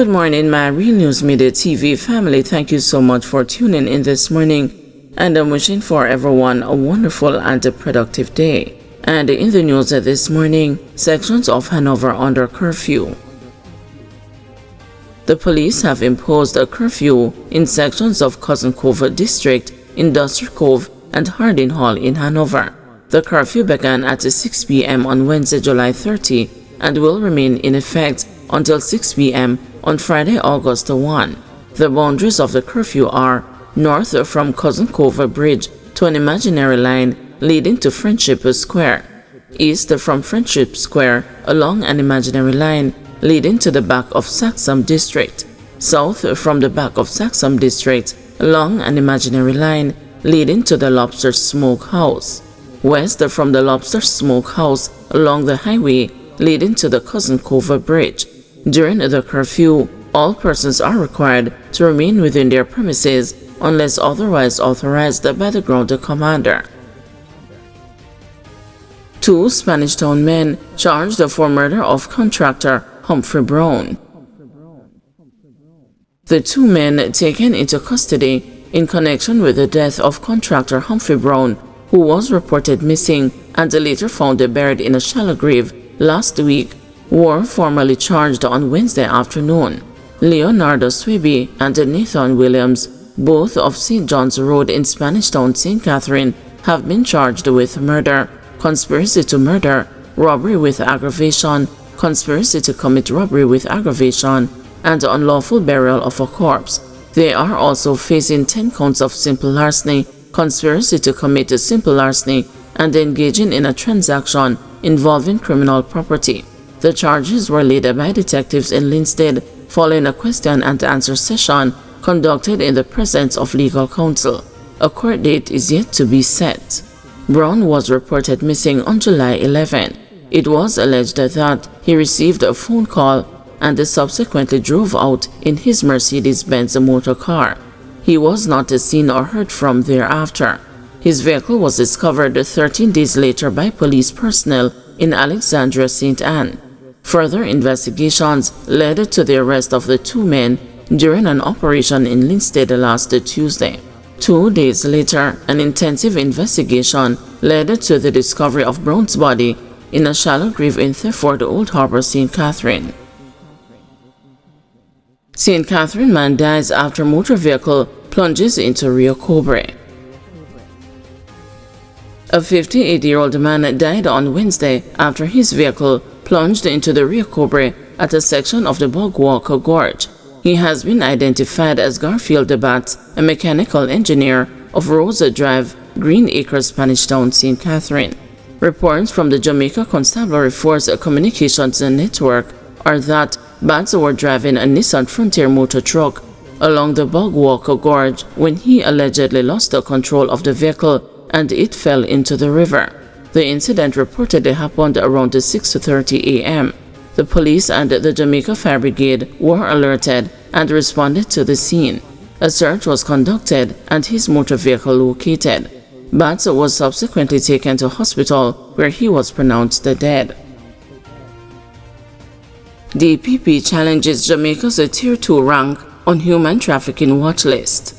Good morning, my Real News Media TV family. Thank you so much for tuning in this morning, and I'm wishing for everyone a wonderful and a productive day. And in the news this morning, sections of Hanover under curfew. The police have imposed a curfew in sections of Cousin Cove District, Industrial Cove, and Harding Hall in Hanover. The curfew began at 6 p.m. on Wednesday, July 30, and will remain in effect until 6 p.m. on Friday, August 1. The boundaries of the curfew are north from Cousin Cove Bridge to an imaginary line leading to Friendship Square, east from Friendship Square along an imaginary line leading to the back of Saxham District, south from the back of Saxham District along an imaginary line leading to the Lobster Smokehouse, west from the Lobster Smokehouse along the highway leading to the Cousin Cove Bridge. During the curfew, all persons are required to remain within their premises unless otherwise authorized by the ground commander. 2 Spanish Town men charged for murder of contractor Humphrey Brown. The 2 men taken into custody in connection with the death of contractor Humphrey Brown, who was reported missing and later found buried in a shallow grave last week, were formally charged on Wednesday afternoon. Leonardo Swiby and Nathan Williams, both of St. John's Road in Spanish Town, St. Catherine, have been charged with murder, conspiracy to murder, robbery with aggravation, conspiracy to commit robbery with aggravation, and unlawful burial of a corpse. They are also facing 10 counts of simple larceny, conspiracy to commit simple larceny, and engaging in a transaction involving criminal property. The charges were laid by detectives in Linstead following a question and answer session conducted in the presence of legal counsel. A court date is yet to be set. Brown was reported missing on July 11. It was alleged that he received a phone call and subsequently drove out in his Mercedes-Benz motor car. He was not seen or heard from thereafter. His vehicle was discovered 13 days later by police personnel in Alexandria, St. Anne. Further investigations led to the arrest of the 2 men during an operation in Linstead last Tuesday. 2 days later, an intensive investigation led to the discovery of Brown's body in a shallow grave in Thetford, Old Harbour, St. Catherine. St. Catherine man dies after motor vehicle plunges into Rio Cobre. A 58-year-old man died on Wednesday after his vehicle plunged into the Rio Cobre at a section of the Bogwalk Gorge. He has been identified as Garfield Batts, a mechanical engineer of Rosa Drive, Green Acres, Spanish Town, St. Catherine. Reports from the Jamaica Constabulary Force Communications Network are that Batts were driving a Nissan Frontier motor truck along the Bogwalk Gorge when he allegedly lost the control of the vehicle and it fell into the river. The incident reportedly happened around 6:30 a.m. The police and the Jamaica Fire Brigade were alerted and responded to the scene. A search was conducted and his motor vehicle located. Batts was subsequently taken to hospital where he was pronounced dead. DPP challenges Jamaica's Tier 2 rank on human trafficking watch list.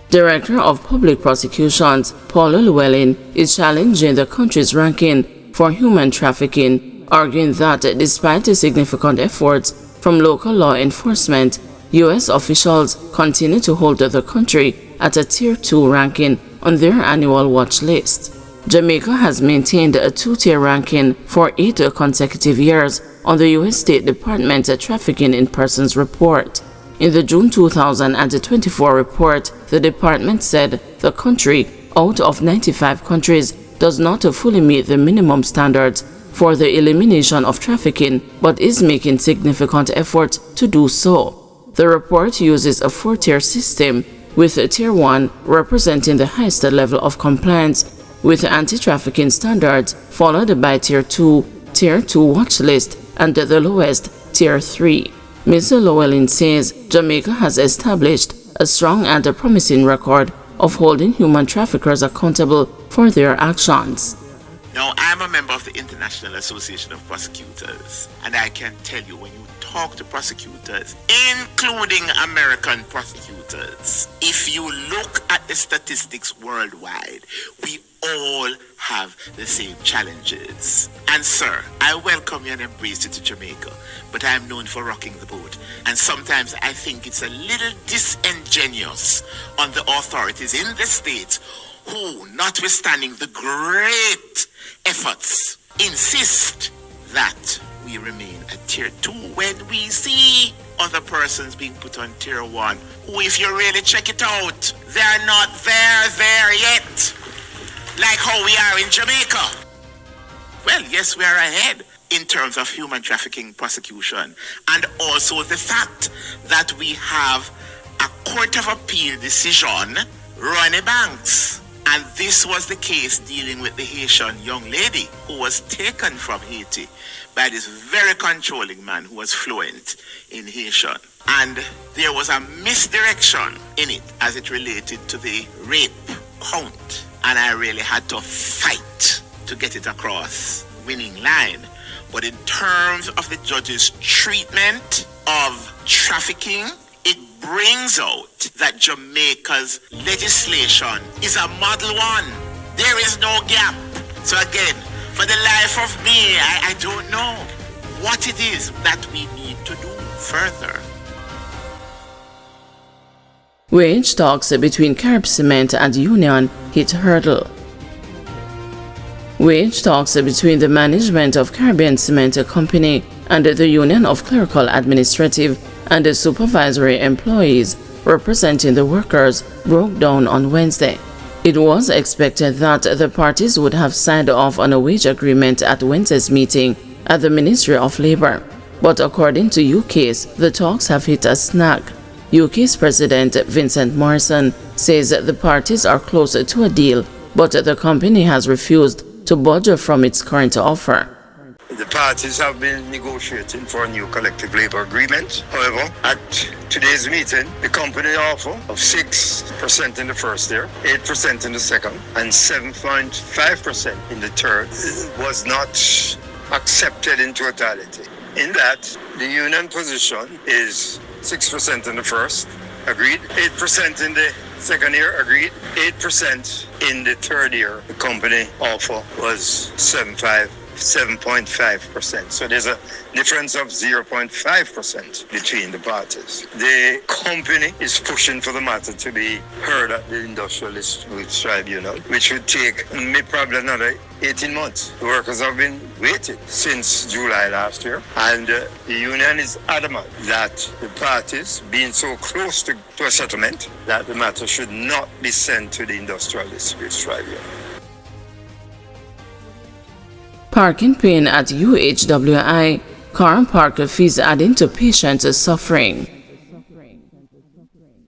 Director of Public Prosecutions Paula Llewellyn is challenging the country's ranking for human trafficking, arguing that despite the significant efforts from local law enforcement, U.S. officials continue to hold the country at a Tier 2 ranking on their annual watch list. Jamaica has maintained a 2-tier ranking for 8 consecutive years on the U.S. State Department Trafficking in Persons report. In the June 2024 report, the department said the country, out of 95 countries, does not fully meet the minimum standards for the elimination of trafficking, but is making significant efforts to do so. The report uses a 4-tier system, with Tier 1 representing the highest level of compliance with anti-trafficking standards, followed by Tier 2 watch list, and the lowest, Tier 3. Ms. Llewellyn says Jamaica has established a strong and promising record of holding human traffickers accountable for their actions. Now, I'm a member of the International Association of Prosecutors, and I can tell you, when you talk to prosecutors, including American prosecutors, if you look at the statistics worldwide, we all have the same challenges. And sir, I welcome you and embrace you to Jamaica, but I am known for rocking the boat. And sometimes I think it's a little disingenuous on the authorities in the States who, notwithstanding the great efforts, insist that we remain at tier 2 when we see other persons being put on tier 1 who, if you really check it out, they're not there yet, like how we are in Jamaica. Well, yes, we are ahead in terms of human trafficking prosecution, and also the fact that we have a Court of Appeal decision, Ronnie Banks. And this was the case dealing with the Haitian young lady who was taken from Haiti by this very controlling man who was fluent in Haitian. And there was a misdirection in it as it related to the rape count. And I really had to fight to get it across winning line. But in terms of the judge's treatment of trafficking, it brings out that Jamaica's legislation is a model one. There is no gap. So again, for the life of me, I don't know what it is that we need to do further. Wage talks between Carib Cement and union hit hurdle. Wage talks between the management of Caribbean Cement Company and the Union of Clerical Administrative and the supervisory employees representing the workers broke down on Wednesday. It was expected that the parties would have signed off on a wage agreement at Wednesday's meeting at the Ministry of Labour. But according to UK's, the talks have hit a snag. UK's President Vincent Morrison says the parties are close to a deal, but the company has refused to budge from its current offer. The parties have been negotiating for a new collective labor agreement. However, at today's meeting, the company offer of 6% in the first year, 8% in the second, and 7.5% in the third was not accepted in totality. In that, the union position is 6% in the first, agreed, 8% in the second year, agreed, 8% in the third year. The company offer was 7.5%. So there's a difference of 0.5% between the parties. The company is pushing for the matter to be heard at the Industrialist Tribunal, which would take probably another 18 months. The workers have been waiting since July last year, and the union is adamant that the parties, being so close to a settlement, that the matter should not be sent to the Industrialist Tribunal. Parking pain at UHWI, car park fees adding to patients' suffering.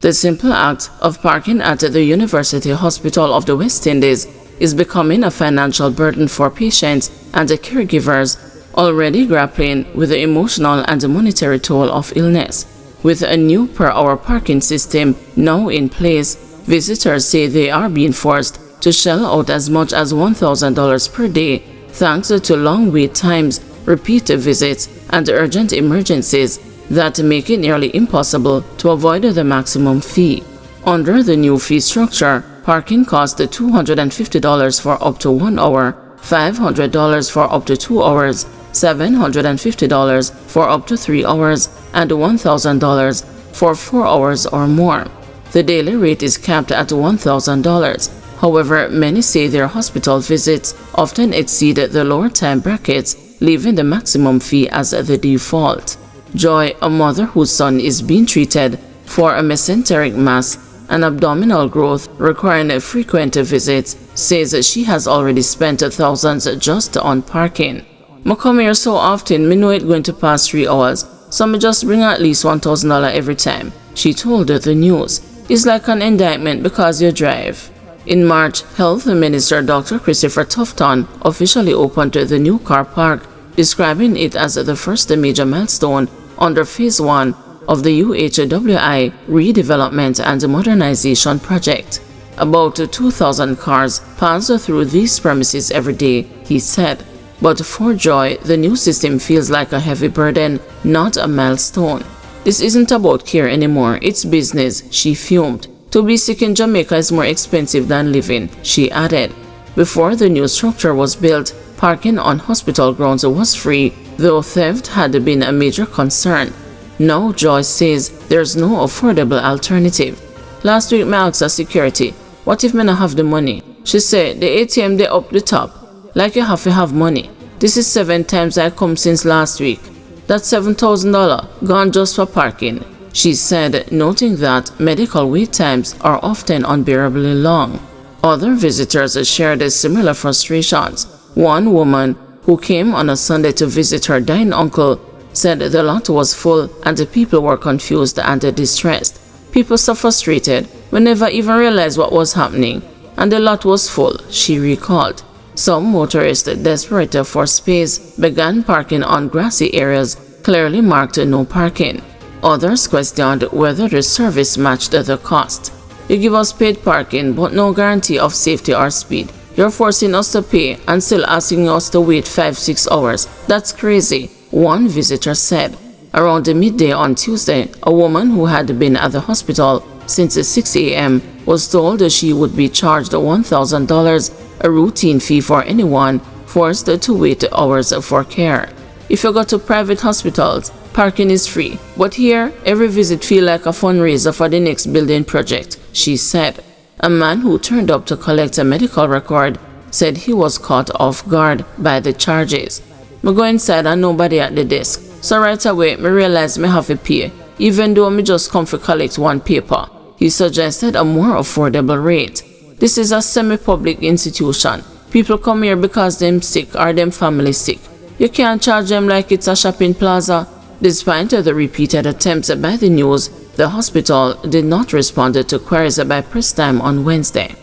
The simple act of parking at the University Hospital of the West Indies is becoming a financial burden for patients and the caregivers already grappling with the emotional and monetary toll of illness. With a new per-hour parking system now in place, visitors say they are being forced to shell out as much as $1,000 per day thanks to long wait times, repeated visits, and urgent emergencies that make it nearly impossible to avoid the maximum fee. Under the new fee structure, parking costs $250 for up to 1 hour, $500 for up to 2 hours, $750 for up to 3 hours, and $1,000 for 4 hours or more. The daily rate is capped at $1,000. However, many say their hospital visits often exceed the lower time brackets, leaving the maximum fee as the default. Joy, a mother whose son is being treated for a mesenteric mass and abdominal growth requiring frequent visits, says she has already spent thousands just on parking. "I come here so often, me know it going to pass 3 hours, so me just bring at least $1,000 every time," she told the news. "It's like an indictment because you drive." In March, Health Minister Dr. Christopher Tufton officially opened the new car park, describing it as the first major milestone under Phase 1 of the UHWI Redevelopment and Modernization Project. About 2,000 cars pass through these premises every day, he said. But for Joy, the new system feels like a heavy burden, not a milestone. This isn't about care anymore, it's business, she fumed. To be sick in Jamaica is more expensive than living, she added. Before the new structure was built, parking on hospital grounds was free, though theft had been a major concern. Now Joy says there's no affordable alternative. Last week, I asked her security, what if I not have the money? She said, the ATM they up the top. Like you have to have money. This is 7 times I come since last week. That's $7,000 gone just for parking. She said, noting that medical wait times are often unbearably long. Other visitors shared similar frustrations. One woman who came on a Sunday to visit her dying uncle said the lot was full and the people were confused and distressed. People so frustrated we never even realized what was happening, and the lot was full, she recalled. Some motorists desperate for space began parking on grassy areas clearly marked no parking. Others questioned whether the service matched the cost. You give us paid parking but no guarantee of safety or speed. You're forcing us to pay and still asking us to wait 5-6 hours. That's crazy, one visitor said. Around midday on Tuesday, a woman who had been at the hospital since 6 a.m. was told she would be charged $1,000, a routine fee for anyone forced to wait hours for care. If you go to private hospitals, parking is free, but here, every visit feels like a fundraiser for the next building project, she said. A man who turned up to collect a medical record said he was caught off guard by the charges. Me go inside and nobody at the desk, so right away me realize me have to pay, even though me just come to collect one paper. He suggested a more affordable rate. This is a semi-public institution. People come here because them sick or them family sick. You can't charge them like it's a shopping plaza. Despite the repeated attempts by the news, the hospital did not respond to queries by press time on Wednesday.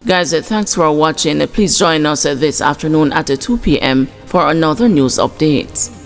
Guys, thanks for watching. Please join us this afternoon at 2 p.m. for another news update.